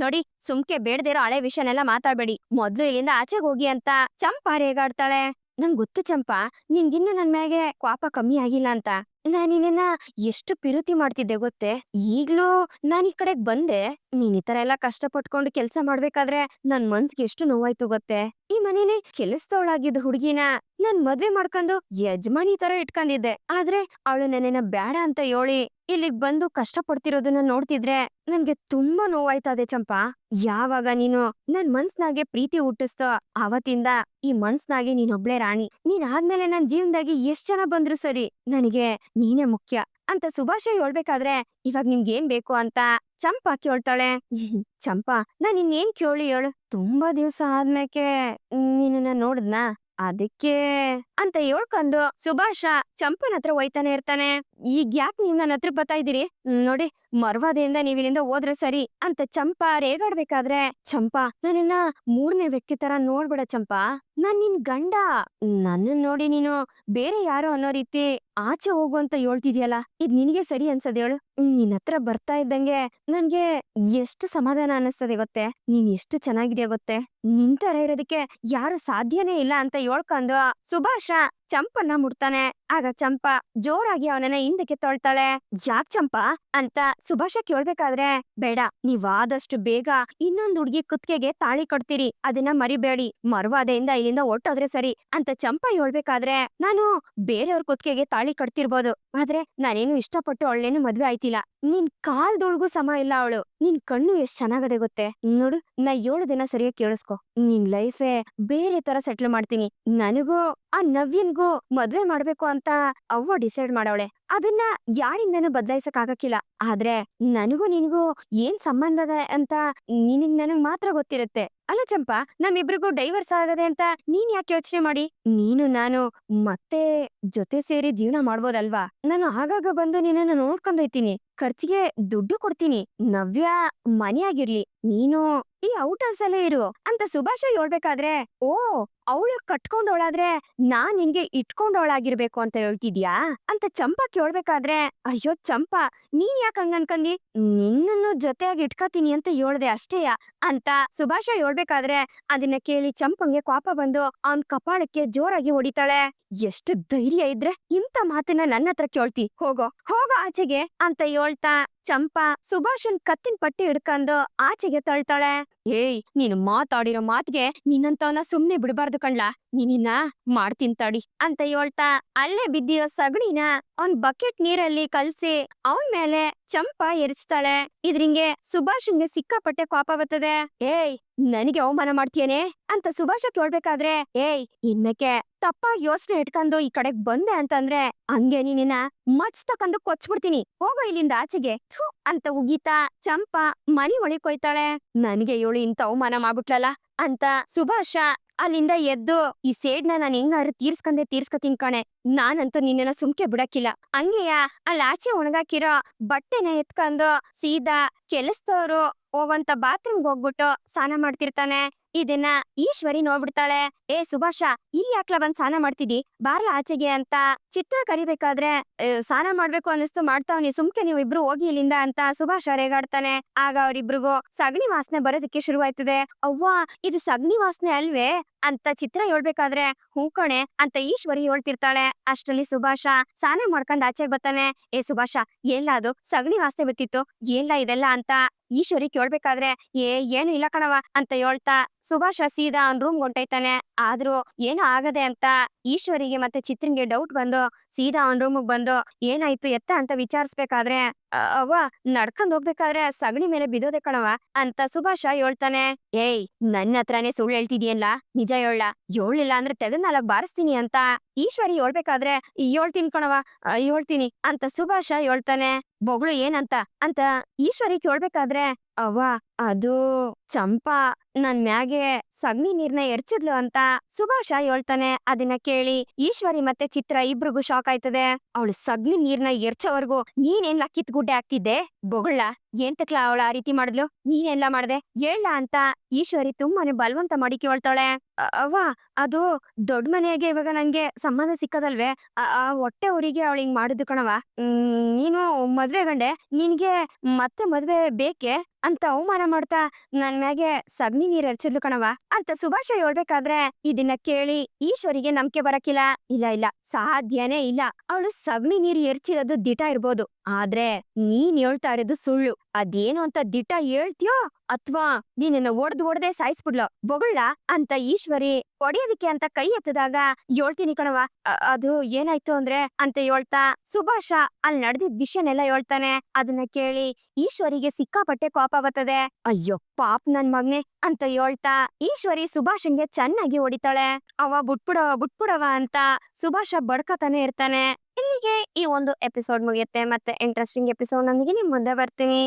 ನೋಡಿ ಸುಮ್ಕೆ ಬೇಡ್ದಿರೋ ಹಳೆ ವಿಷಯನೆಲ್ಲ ಮಾತಾಡ್ಬೇಡಿ, ಮೊದ್ಲು ಇಲ್ಲಿಂದ ಆಚೆಗೆ ಹೋಗಿ ಅಂತ ಚಂಪಾ ರೇಗಾಡ್ತಾಳೆ. ನಂಗ್ ಗೊತ್ತು ಚಂಪಾ, ನಿನ್ಗಿನ್ನು ನನ್ ಮ್ಯಾಗೆ ಕೋಪ ಕಮ್ಮಿ ಆಗಿಲ್ಲ ಅಂತ. ನಾನ್ ನಿನ್ನ ಎಷ್ಟು ಪಿರುತಿ ಮಾಡ್ತಿದ್ದೆ ಗೊತ್ತೇ? ಈಗ್ಲೂ ನಾನ್ ಈ ಕಡೆಗ್ ಬಂದೆ, ನೀನ್ ಈ ತರ ಎಲ್ಲ ಕಷ್ಟ ಪಟ್ಕೊಂಡು ಕೆಲ್ಸ ಮಾಡ್ಬೇಕಾದ್ರೆ ನನ್ ಮನ್ಸ್ಗೆ ಎಷ್ಟು ನೋವಾಯ್ತು ಗೊತ್ತೇ? ಈ ಮನೇಲಿ ಕೆಲಸದವಳಾಗಿದ್ದ ಹುಡ್ಗಿನ ನಾನ್ ಮದ್ವೆ ಮಾಡ್ಕೊಂಡು ಯಜಮಾನಿ ತರ ಇಟ್ಕೊಂಡಿದ್ದೆ. ಆದ್ರೆ ಅವಳು ನನ್ನನ್ನ ಬೇಡ ಅಂತ ಹೇಳಿ ಇಲ್ಲಿಗ್ ಬಂದು ಕಷ್ಟ ಪಡ್ತಿರೋದನ್ನ ನೋಡ್ತಿದ್ರೆ ನನ್ಗೆ ತುಂಬಾ ನೋವಾಯ್ತದೆ ಚಂಪಾ. ಯಾವಾಗ ನೀನು ನನ್ ಮನ್ಸ್ನಾಗೆ ಪ್ರೀತಿ ಹುಟ್ಟಿಸ್ತೋ ಆವತ್ತಿಂದ ಈ ಮನ್ಸ್ನಾಗೆ ನೀನೊಬ್ಳೆ ರಾಣಿ. ನೀನ್ ಆದ್ಮೇಲೆ ನನ್ ಜೀವನದಾಗಿ ಎಷ್ಟ್ ಜನ ಬಂದ್ರು ಸರಿ, ನನಗೆ ನೀನೇ ಮುಖ್ಯ ಅಂತ ಸುಭಾಷ ಹೇಳ್ಬೇಕಾದ್ರೆ, ಇವಾಗ ನಿಮ್ಗೇನ್ ಬೇಕು ಅಂತ ಚಂಪಾ ಕೇಳ್ತಾಳೆ. ಚಂಪಾ, ನಾನ್ ಇನ್ನೇನ್ ಕೇಳಿ ಹೇಳು? ತುಂಬಾ ದಿವ್ಸ ಆದ್ಮೇಕೆ ನಿನ್ನ ನೋಡಿದ್ನಾ, ಅದಕ್ಕೆ ಅಂತ ಹೇಳ್ಕೊಂಡು ಸುಭಾಷ ಚಂಪನ್ ಹತ್ರ ಹೋಯ್ತಾನೆ ಇರ್ತಾನೆ. ಈಗ ಯಾಕೆ ನೀವ್ ನನ್ನ ಹತ್ರ ಬರ್ತಾ ಇದೀರಿ? ನೋಡಿ, ಮರ್ವಾದೆಯಿಂದ ನೀವ್ ಇಲ್ಲಿಂದ ಹೋದ್ರೆ ಸರಿ ಅಂತ ಚಂಪಾ ರೇಗಾಡ್ಬೇಕಾದ್ರೆ, ಚಂಪಾ, ನನ್ನನ್ನ ಮೂರನೇ ವ್ಯಕ್ತಿ ತರ ನೋಡ್ಬೇಡ ಚಂಪಾ, ನಾನ್ ನಿನ್ ಗಂಡ. ನನ್ನನ್ ನೋಡಿ ನೀನು ಬೇರೆ ಯಾರೋ ಅನ್ನೋ ರೀತಿ ಆಚೆ ಹೋಗು ಅಂತ ಹೇಳ್ತಿದ್ಯಲ್ಲ, ಇದ್ ನಿನಗೆ ಸರಿ ಅನ್ಸದ್ ಹೇಳು? ನಿನ್ ಹತ್ರ ಬರ್ತಾ ಇದ್ದಂಗೆ ನನ್ಗೆ ಎಷ್ಟು ಸಮಾಧಾನ ಅನ್ನಿಸ್ತದೆ ಗೊತ್ತೇ? ನೀನ್ ಎಷ್ಟು ಚೆನ್ನಾಗಿದ್ಯಾ ಗೊತ್ತೇ? ನಿನ್ ತರ ಇರೋದಕ್ಕೆ ಯಾರು ಸಾಧ್ಯನೇ ಇಲ್ಲ ಅಂತ ಹೇಳ್ಕೊಂಡು ಸುಭಾಷ ಚಂಪನ್ನ ಮುಡ್ತಾನೆ. ಆಗ ಚಂಪಾ ಜೋರಾಗಿ ಅವನನ್ನ ಹಿಂದಕ್ಕೆ ತೊಳ್ತಾಳೆ. ಯಾಕ್ ಚಂಪಾ ಅಂತ ಸುಭಾಷ ಕೇಳ್ಬೇಕಾದ್ರೆ, ಬೇಡ, ನೀವ್ ಆದಷ್ಟು ಬೇಗ ಇನ್ನೊಂದ್ ಹುಡ್ಗಿ ಕುತ್ತಿಗೆಗೆ ತಾಳಿ ಕಟ್ತೀರಿ, ಅದನ್ನ ಮರಿಬೇಡಿ, ಮರ್ವಾದೆಯಿಂದ ಇಲ್ಲಿಂದ ಹೊರ್ಟೋದ್ರೆ ಸರಿ ಅಂತ ಚಂಪಾ ಹೇಳ್ಬೇಕಾದ್ರೆ, ನಾನು ಬೇರೆಯವ್ರ ಕುತ್ತಿಗೆಗೆ ತಾಳಿ ಕಟ್ತಿರ್ಬೋದು, ಆದ್ರೆ ನಾನೇನು ಇಷ್ಟಪಟ್ಟು ಅವಳೇನು ಮದ್ವೆ ಆಯ್ತಿಲ್ಲ. ನಿನ್ ಕಾಲ್ದೊಳ್ಗೂ ಸಮ ಇಲ್ಲ ಅವಳು. ನಿನ್ ಕಣ್ಣು ಎಷ್ಟ್ ಚೆನ್ನಾಗದೆ ಗೊತ್ತೇ? ನೋಡು, ನಾ 7 ದಿನ ಸರಿಯಾಗಿ ಕೇಳಿಸ್ಕೊ, ನಿನ್ ಲೈಫೇ ಬೇರೆ ತರ ಸೆಟ್ಲ್ ಮಾಡ್ತೀನಿ. ನನಗೂ ಆ ನವ್ಯನ್ಗೂ ಮದ್ವೆ ಮಾಡ್ಬೇಕು ಅಂತ ಅವ್ವ ಡಿಸೈಡ್ ಮಾಡವಳೆ. ಅದನ್ನ ಯಾರಿಂದನೂ ಬದಲಾಯಿಸಕ್ ಆಗಕ್ಕಿಲ್ಲ. ಆದ್ರೆ ನನಗೂ ನಿನಗೂ ಏನ್ ಸಂಬಂಧ ಅಂತ ನಿನಗ್ ನನಗ್ ಮಾತ್ರ ಗೊತ್ತಿರುತ್ತೆ ಅಲ್ಲ ಚಂಪಾ? ನಮ್ಮಿಬ್ರಿಗೂ ಡೈವರ್ಸ್ ಆಗದೆ ಅಂತ ನೀನ್ ಯಾಕೆ ಯೋಚನೆ ಮಾಡಿ? ನೀನು ನಾನು ಮತ್ತೆ ಜೊತೆ ಸೇರಿ ಜೀವನ ಮಾಡ್ಬೋದಲ್ವಾ? ನಾನು ಆಗಾಗ ಬಂದು ನಿನ್ನನ್ನು ನೋಡ್ಕೊಂಡೊಯ್ತೀನಿ, ಖರ್ಚಿಗೆ ದುಡ್ಡು ಕೊಡ್ತೀನಿ. ನವ್ಯ ಮನೆಯಾಗಿರ್ಲಿ, ನೀನು ಈ ಔಟ್ ಹೌಸ್ ಅಲ್ಲೇ ಇರು ಅಂತ ಸುಭಾಷ ಹೇಳ್ಬೇಕಾದ್ರೆ, ಓ, ಅವಳು ಕಟ್ಕೊಂಡವಳಾದ್ರೆ ನಾನ್ ನಿನ್ಗೆ ಇಟ್ಕೊಂಡವಳಾಗಿರ್ಬೇಕು ಅಂತ ಹೇಳ್ತಿದ್ಯಾ ಅಂತ ಚಂಪಾ ಕೇಳ್ಬೇಕಾದ್ರೆ, ಅಯ್ಯೋ ಚಂಪಾ, ನೀನ್ ಯಾಕೆ ಹಂಗ ಅನ್ಕಂದಿ? ನಿನ್ನನ್ನು ಜೊತೆಯಾಗಿ ಇಟ್ಕತೀನಿ ಅಂತ ಹೇಳ್ದೆ ಅಷ್ಟೇಯ ಅಂತ ಸುಭಾಷ ಹೇಳ್ಬೇಕಾದ್ರೆ, ಅದನ್ನ ಕೇಳಿ ಚಂಪಂಗೆ ಕೋಪ ಬಂದು ಅವನ್ ಕಪಾಳಕ್ಕೆ ಜೋರಾಗಿ ಹೊಡಿತಾಳೆ. ಎಷ್ಟು ಧೈರ್ಯ ಇದ್ರೆ ಇಂಥ ಮಾತನ್ನ ನನ್ನ ಹತ್ರ ಕೇಳ್ತಿ? ಹೋಗೋ ಆಚೆಗೆ ಅಂತ ಹೇಳ್ತಾ ಚಂಪಾ ಸುಭಾಷನ್ ಕತ್ತಿನ ಪಟ್ಟಿ ಹಿಡ್ಕೊಂಡು ಆಚೆಗೆ ತಳ್ತಾಳೆ. ಏಯ್, ನೀನು ಮಾತಾಡಿರೋ ಮಾತಿಗೆ ನಿನ್ನಂತವನ ಸುಮ್ನೆ ಬಿಡಬಾರ್ದು ಕಣ್ಲಾ, ನೀನಿನ್ನ ಮಾಡ್ತೀನಿ ತಡಿ ಅಂತ ಹೇಳ್ತಾ ಅಲ್ಲೇ ಬಿದ್ದಿರೋ ಸಗಣಿನ ಅವ್ನ್ ಬಕೆಟ್ ನೀರಲ್ಲಿ ಕಲ್ಸಿ ಅವನ್ ಮೇಲೆ ಚಂಪಾ ಎರಚ್ತಾಳೆ. ಇದ್ರಿಂಗೆ ಸುಭಾಷನ್ಗೆ ಸಿಕ್ಕಾಪಟ್ಟೆ ಕೋಪ ಬರ್ತದೆ. ಏಯ್, ನನಗೆ ಅವಮಾನ ಮಾಡ್ತೀಯೇನೆ ಅಂತ ಸುಭಾಷ ಕೇಳ್ಬೇಕಾದ್ರೆ, ಏಯ್, ಇನ್ಮೇಕೆ ತಪ್ಪಾಗಿ ಯೋಚನೆ ಇಟ್ಕೊಂಡು ಈ ಕಡೆಗ್ ಬಂದೆ ಅಂತಂದ್ರೆ ಹಂಗೆ ನೀನಿನ ಮಚ್ ತಕೊಂಡು ಕೊಚ್ಬಿಡ್ತೀನಿ, ಹೋಗೋ ಇಲ್ಲಿಂದ ಆಚೆಗೆ, ಥು ಅಂತ ಉಗೀತಾ ಚಂಪಾ ಮನಿ ಒಳಗ್ ಕೊಯ್ತಾಳೆ. ನನಗೆ ಇವಳು ಇಂತ ಅವಮಾನ ಮಾಡ್ಬಿಟ್ಲಲ್ಲ ಅಂತ ಸುಭಾಷ ಅಲ್ಲಿಂದ ಎದ್ದು, ಈ ಸೇಡ್ನ ನಾನ್ ಹೆಂಗಾರು ತೀರ್ಸ್ಕತೀನಿ ಕಣೆ, ನಾನಂತೂ ನಿನ್ನ ಸುಮ್ಕೆ ಬಿಡಕ್ಕಿಲ್ಲ. ಹಂಗೆಯ ಅಲ್ಲಿ ಆಚೆ ಒಣಗಾಕಿರೋ ಬಟ್ಟೆನ ಎತ್ಕೊಂಡು ಸೀದಾ ಕೆಲಸದವ್ರು ಹೋಗಂತ ಬಾತ್ರೂಮ್ಗೆ ಹೋಗ್ಬಿಟ್ಟು ಸ್ನಾನ ಮಾಡ್ತಿರ್ತಾನೆ. ಇದನ್ನ ಈಶ್ವರಿ ನೋಡ್ಬಿಡ್ತಾಳೆ. ಏ ಸುಭಾಷ, ಇಲ್ಲಿ ಯಾಕ್ಲ ಬಂದ್ ಸ್ನಾನ ಮಾಡ್ತಿದ್ದಿ, ಬಾರ್ಲ ಆಚೆಗೆ ಅಂತ ಚಿತ್ರ ಕರಿಬೇಕಾದ್ರೆ ಸ್ನಾನ ಮಾಡ್ಬೇಕು ಅನ್ನಿಸ್ತು ಮಾಡ್ತಾವ್ನಿ, ಸುಮ್ಕೆ ನೀವು ಇಬ್ರು ಹೋಗಿ ಇಲ್ಲಿಂದ ಅಂತ ಸುಭಾಷ ರೇಗಾಡ್ತಾನೆ. ಆಗ ಅವ್ರಿಬ್ರಿಗೂ ಸಗಣಿ ವಾಸನೆ ಬರೋದಕ್ಕೆ ಶುರುವಾಯ್ತದೆ. ಅವ್ವಾ, ಇದು ಸಗಣಿ ವಾಸನೆ ಅಲ್ವೇ ಅಂತ ಚಿತ್ರ ಹೇಳ್ಬೇಕಾದ್ರೆ ಹೂ ಕಣೆ ಅಂತ ಈಶ್ವರಿ ಹೇಳ್ತಿರ್ತಾಳೆ. ಅಷ್ಟರಲ್ಲಿ ಸುಭಾಷ ಸ್ನಾನ ಮಾಡ್ಕೊಂಡ್ ಆಚೆಗೆ ಬರ್ತಾನೆ. ಏ ಸುಭಾಷ, ಎಲ್ಲ ಅದು ಸಗಣಿ ವಾಸನೆ ಬತ್ತಿತ್ತು, ಏನ್ಲ ಇದೆಲ್ಲ ಅಂತ ಈಶ್ವರಿ ಕೇಳ್ಬೇಕಾದ್ರೆ, ಏನು ಇಲ್ಲ ಕಣವ ಅಂತ ಹೇಳ್ತಾ ಸುಭಾಷ ಸೀದಾ ಅವ್ನ್ ರೂಮ್ ಹೊಂಟೈತಾನೆ. ಆದ್ರೂ ಏನೋ ಆಗದೆ ಅಂತ ಈಶ್ವರಿಗೆ ಮತ್ತೆ ಚಿತ್ರಂಗೆ ಡೌಟ್ ಬಂದು ಸೀದಾ ಅವ್ನ್ ರೂಮಿಗೆ ಬಂದು ಏನಾಯ್ತು ಎತ್ತ ಅಂತ ವಿಚಾರಿಸ್ಬೇಕಾದ್ರೆ, ಅವ್ವ ನಡ್ಕೊಂಡ್ ಹೋಗ್ಬೇಕಾದ್ರೆ ಸಗಣಿ ಮೇಲೆ ಬಿದ್ದೋದೆ ಕಣವ ಅಂತ ಸುಭಾಷ ಹೇಳ್ತಾನೆ. ಏಯ್, ನನ್ನ ಹತ್ರನೇ ಸುಳ್ಳು ಹೇಳ್ತಿದ್ಯಲ್ಲ, ನಿಜ ಹೇಳ, ಹೇಳಿಲ್ಲ ಅಂದ್ರೆ ತೆಗೆದ್ನಾಲಕ್ ಬಾರಿಸ್ತೀನಿ ಅಂತ ಈಶ್ವರಿ ಹೇಳ್ಬೇಕಾದ್ರೆ, ಹೇಳ್ತೀನಿ ಕಣವ, ಹೇಳ್ತೀನಿ ಅಂತ ಸುಭಾಷ ಹೇಳ್ತಾನೆ. ಬೊಗಳು ಏನಂತ ಅಂತ ಈಶ್ವರಿ ಕೇಳ್ಬೇಕಾದ್ರೆ, ಅವ್ವ ಅದು ಚಂಪಾ ನನ್ ಮ್ಯಾಗೆ ಸಗಣಿ ನೀರ್ನ ಎರಚಿದ್ಲು ಅಂತ ಸುಭಾಷ ಹೇಳ್ತಾನೆ. ಅದನ್ನ ಕೇಳಿ ಈಶ್ವರಿ ಮತ್ತೆ ಚಿತ್ರ ಇಬ್ರಿಗೂ ಶಾಕ್ ಆಯ್ತದೆ. ಅವಳು ಸಗಣಿ ನೀರ್ನ ಎರಚೋವರ್ಗೂ ನೀನೇನ್ ಲಕ್ಕಿತ್ ಗುಡ್ಡೆ ಆಗ್ತಿದ್ದೆ, ಬೊಗಳ ಏಂತಕ್ಲ ಅವಳ ಆ ರೀತಿ ಮಾಡಿದ್ಲು, ನೀನೆಲ್ಲ ಮಾಡ್ದೆ ಹೇಳ ಅಂತ ಈಶ್ವರಿ ತುಂಬಾನೇ ಬಲವಂತ ಮಾಡಿ ಕೇಳ್ತಾಳೆ. ಅವ್ವ ಅದು ದೊಡ್ಡ ಮನೆಯಾಗೆ ಇವಾಗ ನಂಗೆ ಸಂಬಂಧ ಸಿಕ್ಕದಲ್ವೇ, ಆ ಹೊಟ್ಟೆ ಊರಿಗೆ ಅವಳು ಹಿಂಗ್ ಮಾಡುದು ಕಣವ. ನೀನು ಮದ್ವೆ ಗಂಡೆ, ನಿನ್ಗೆ ಮತ್ತೆ ಮದ್ವೆ ಬೇಕೆ ಅಂತ ಅವಮಾನ ಮಾಡ್ತಾ ನನ್ ಮ್ಯಾಗೆ ಸಗಣಿ ನೀರ್ ಎರಚಿದ್ಲು ಕಣವ ಅಂತ ಸುಭಾಷ ಹೇಳ್ಬೇಕಾದ್ರೆ, ಇದನ್ನ ಕೇಳಿ ಈಶ್ವರಿಗೆ ನಂಬಿಕೆ ಬರಕಿಲ್ಲ. ಇಲ್ಲ ಇಲ್ಲ, ಸಾಧ್ಯನೇ ಇಲ್ಲ, ಅವಳು ಸಗಣಿ ನೀರ್ ಎರಚಿರೋದು ದಿಟ ಇರ್ಬೋದು, ಆದ್ರೆ ನೀನ್ ಹೇಳ್ತಾ ಇರೋದು ಸುಳ್ಳು. ಅದೇನು ಅಂತ ದಿಟ ಹೇಳ್ತೀಯೋ ಅಥವಾ ನೀನನ್ನ ಒಡ್ದೇ ಸಾಯಿಸ್ಬಿಡ್ಲೋ ಬೊಗಳ ಅಂತ ಈಶ್ವರಿ ಹೊಡೆಯೋದಿಕ್ಕೆ ಅಂತ ಕೈ ಎತ್ತದಾಗ, ಹೇಳ್ತೀನಿ ಕಣವ, ಅದು ಏನಾಯ್ತು ಅಂದ್ರೆ ಅಂತ ಹೇಳ್ತಾ ಸುಭಾಷ ಅಲ್ಲಿ ನಡೆದಿದ್ ವಿಷಯನೆಲ್ಲ ಹೇಳ್ತಾನೆ. ಅದನ್ನ ಕೇಳಿ ಈಶ್ವರಿಗೆ ಸಿಕ್ಕಾಪಟ್ಟೆ ಕೋಪ ಬರ್ತದೆ. ಅಯ್ಯೋ ಪಾಪ್ ನನ್ ಮಗ್ನೆ ಅಂತ ಹೇಳ್ತಾ ಈಶ್ವರಿ ಸುಭಾಷನ್ಗೆ ಚೆನ್ನಾಗಿ ಹೊಡಿತಾಳೆ. ಅವ ಬಿಟ್ಬಿಡವ ಅಂತ ಸುಭಾಷ ಬಡ್ಕತಾನೆ ಇರ್ತಾನೆ. ಇಲ್ಲಿಗೆ ಈ ಒಂದು ಎಪಿಸೋಡ್ ಮುಗಿಯುತ್ತೆ. ಮತ್ತೆ ಇಂಟ್ರೆಸ್ಟಿಂಗ್ ಎಪಿಸೋಡ್ ನೊಂದಿಗೆ ನಿಮ್ ಮುಂದೆ ಬರ್ತೀನಿ.